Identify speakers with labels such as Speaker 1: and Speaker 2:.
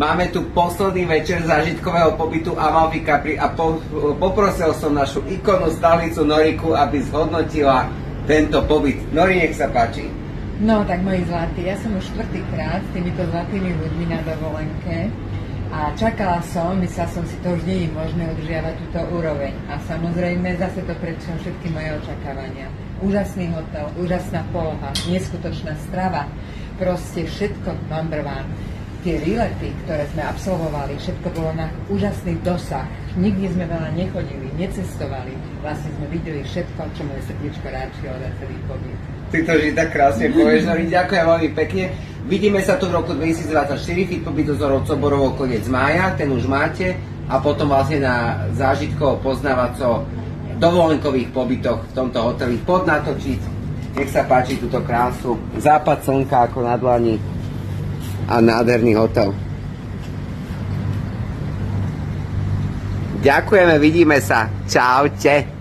Speaker 1: Máme tu posledný večer zážitkového pobytu Amalfi Capri a poprosil som našu ikonu stálicu Noriku, aby zhodnotila tento pobyt. Nori, nech sa páči.
Speaker 2: No tak moji zlatí, ja som už 4. krát s týmito zlatými ľuďmi na dovolenke a čakala som, myslela som si, to už nie je možné udržiavať túto úroveň. A samozrejme zase to predčilo všetky moje očakávania. Úžasný hotel, úžasná poloha, neskutočná strava, proste všetko number one. Tie výlety, ktoré sme absolvovali, všetko bolo na úžasný dosah. Nikdy sme veľa nechodili, necestovali. Vlastne sme videli všetko, čo moje srdiečko ráčilo za celý pobyt.
Speaker 1: Ty to vždy tak krásne povieš, Nori, ďakujem veľmi pekne. Vidíme sa tu v roku 2024, Fit pobyt do Zorov Coborov koniec mája, ten už máte. A potom vlastne na zážitkovo poznávaco dovolenkových pobytoch v tomto hoteli podnatočiť. Nech sa páči túto krásu. Západ slnka ako na dlani. A nádherný hotel. Ďakujeme, vidíme sa. Čaute.